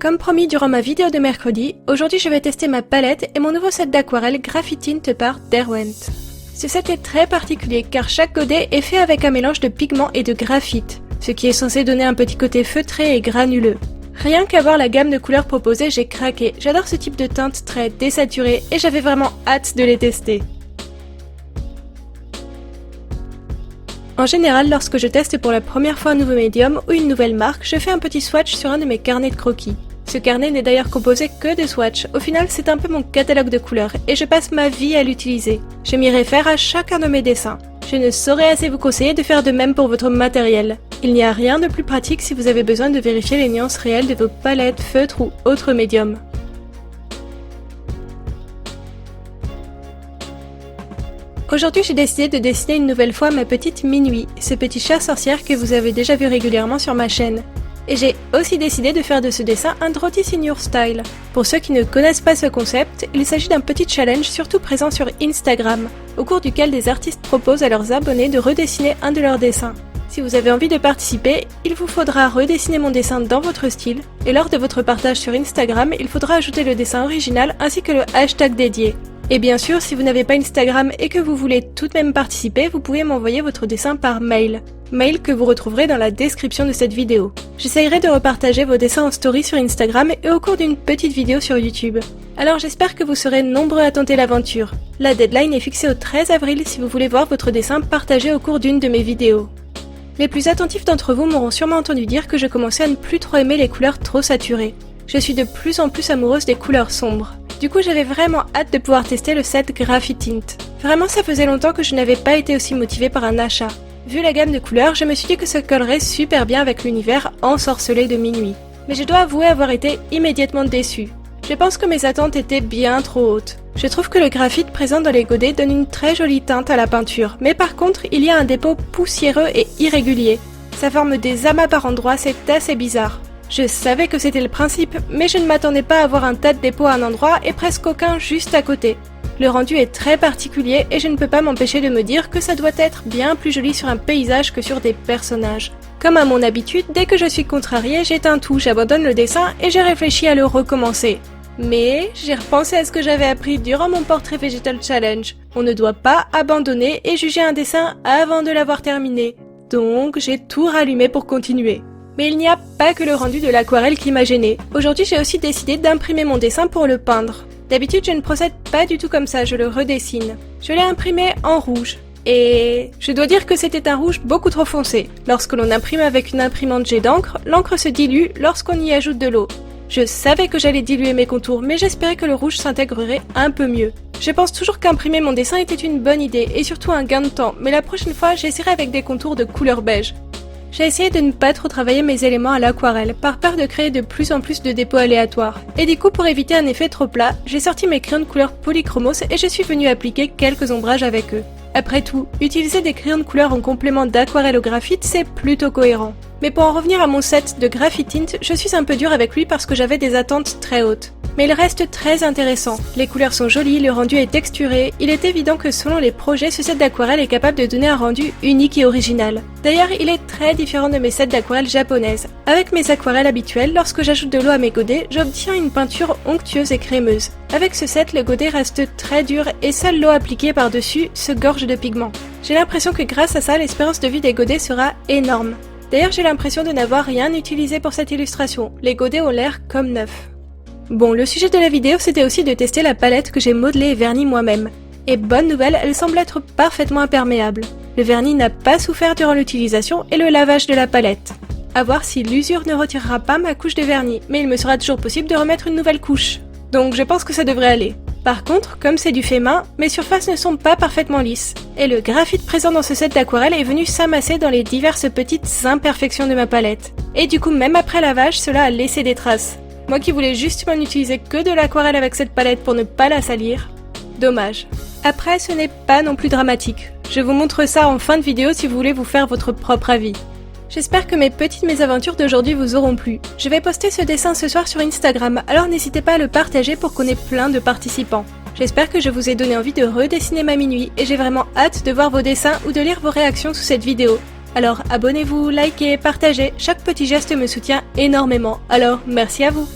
Comme promis durant ma vidéo de mercredi, aujourd'hui je vais tester ma palette et mon nouveau set d'aquarelle Graphitint par Derwent. Ce set est très particulier car chaque godet est fait avec un mélange de pigments et de graphite, ce qui est censé donner un petit côté feutré et granuleux. Rien qu'à voir la gamme de couleurs proposées, j'ai craqué. J'adore ce type de teinte très désaturée et j'avais vraiment hâte de les tester. En général, lorsque je teste pour la première fois un nouveau médium ou une nouvelle marque, je fais un petit swatch sur un de mes carnets de croquis. Ce carnet n'est d'ailleurs composé que de swatchs. Au final, c'est un peu mon catalogue de couleurs et je passe ma vie à l'utiliser. Je m'y réfère à chacun de mes dessins. Je ne saurais assez vous conseiller de faire de même pour votre matériel. Il n'y a rien de plus pratique si vous avez besoin de vérifier les nuances réelles de vos palettes, feutres ou autres médiums. Aujourd'hui, j'ai décidé de dessiner une nouvelle fois ma petite Minuit, ce petit chat sorcière que vous avez déjà vu régulièrement sur ma chaîne. Et j'ai aussi décidé de faire de ce dessin un Draw This in Your Style. Pour ceux qui ne connaissent pas ce concept, il s'agit d'un petit challenge surtout présent sur Instagram, au cours duquel des artistes proposent à leurs abonnés de redessiner un de leurs dessins. Si vous avez envie de participer, il vous faudra redessiner mon dessin dans votre style, et lors de votre partage sur Instagram, il faudra ajouter le dessin original ainsi que le hashtag dédié. Et bien sûr, si vous n'avez pas Instagram et que vous voulez tout de même participer, vous pouvez m'envoyer votre dessin par mail. Mail que vous retrouverez dans la description de cette vidéo. J'essayerai de repartager vos dessins en story sur Instagram et au cours d'une petite vidéo sur YouTube. Alors j'espère que vous serez nombreux à tenter l'aventure. La deadline est fixée au 13 avril si vous voulez voir votre dessin partagé au cours d'une de mes vidéos. Les plus attentifs d'entre vous m'auront sûrement entendu dire que je commençais à ne plus trop aimer les couleurs trop saturées. Je suis de plus en plus amoureuse des couleurs sombres. Du coup, j'avais vraiment hâte de pouvoir tester le set Graphitint. Vraiment, ça faisait longtemps que je n'avais pas été aussi motivée par un achat. Vu la gamme de couleurs, je me suis dit que ça collerait super bien avec l'univers ensorcelé de Minuit. Mais je dois avouer avoir été immédiatement déçue. Je pense que mes attentes étaient bien trop hautes. Je trouve que le graphite présent dans les godets donne une très jolie teinte à la peinture, mais par contre, il y a un dépôt poussiéreux et irrégulier. Ça forme des amas par endroits, c'est assez bizarre. Je savais que c'était le principe, mais je ne m'attendais pas à avoir un tas de dépôts à un endroit et presque aucun juste à côté. Le rendu est très particulier et je ne peux pas m'empêcher de me dire que ça doit être bien plus joli sur un paysage que sur des personnages. Comme à mon habitude, dès que je suis contrariée, j'éteins tout, j'abandonne le dessin et j'ai réfléchi à le recommencer. Mais j'ai repensé à ce que j'avais appris durant mon portrait Vegetal Challenge. On ne doit pas abandonner et juger un dessin avant de l'avoir terminé. Donc j'ai tout rallumé pour continuer. Mais il n'y a pas que le rendu de l'aquarelle qui m'a gênée. Aujourd'hui, j'ai aussi décidé d'imprimer mon dessin pour le peindre. D'habitude, je ne procède pas du tout comme ça, je le redessine. Je l'ai imprimé en rouge. Et je dois dire que c'était un rouge beaucoup trop foncé. Lorsque l'on imprime avec une imprimante jet d'encre, l'encre se dilue lorsqu'on y ajoute de l'eau. Je savais que j'allais diluer mes contours, mais j'espérais que le rouge s'intégrerait un peu mieux. Je pense toujours qu'imprimer mon dessin était une bonne idée, et surtout un gain de temps, mais la prochaine fois, j'essaierai avec des contours de couleur beige. J'ai essayé de ne pas trop travailler mes éléments à l'aquarelle, par peur de créer de plus en plus de dépôts aléatoires. Et du coup, pour éviter un effet trop plat, j'ai sorti mes crayons de couleur polychromos et je suis venue appliquer quelques ombrages avec eux. Après tout, utiliser des crayons de couleur en complément d'aquarelle au graphite, c'est plutôt cohérent. Mais pour en revenir à mon set de Graphitint, je suis un peu dure avec lui parce que j'avais des attentes très hautes. Mais il reste très intéressant. Les couleurs sont jolies, le rendu est texturé. Il est évident que selon les projets, ce set d'aquarelle est capable de donner un rendu unique et original. D'ailleurs, il est très différent de mes sets d'aquarelle japonaises. Avec mes aquarelles habituelles, lorsque j'ajoute de l'eau à mes godets, j'obtiens une peinture onctueuse et crémeuse. Avec ce set, le godet reste très dur et seule l'eau appliquée par-dessus se gorge de pigments. J'ai l'impression que grâce à ça, l'espérance de vie des godets sera énorme. D'ailleurs, j'ai l'impression de n'avoir rien utilisé pour cette illustration. Les godets ont l'air comme neufs. Bon, le sujet de la vidéo, c'était aussi de tester la palette que j'ai modelée et vernie moi-même. Et bonne nouvelle, elle semble être parfaitement imperméable. Le vernis n'a pas souffert durant l'utilisation et le lavage de la palette. À voir si l'usure ne retirera pas ma couche de vernis, mais il me sera toujours possible de remettre une nouvelle couche. Donc je pense que ça devrait aller. Par contre, comme c'est du fait main, mes surfaces ne sont pas parfaitement lisses. Et le graphite présent dans ce set d'aquarelle est venu s'amasser dans les diverses petites imperfections de ma palette. Et du coup, même après lavage, cela a laissé des traces. Moi qui voulais justement n'utiliser que de l'aquarelle avec cette palette pour ne pas la salir. Dommage. Après, ce n'est pas non plus dramatique. Je vous montre ça en fin de vidéo si vous voulez vous faire votre propre avis. J'espère que mes petites mésaventures d'aujourd'hui vous auront plu. Je vais poster ce dessin ce soir sur Instagram, alors n'hésitez pas à le partager pour qu'on ait plein de participants. J'espère que je vous ai donné envie de redessiner ma Minuit et j'ai vraiment hâte de voir vos dessins ou de lire vos réactions sous cette vidéo. Alors abonnez-vous, likez, partagez, chaque petit geste me soutient énormément, alors merci à vous.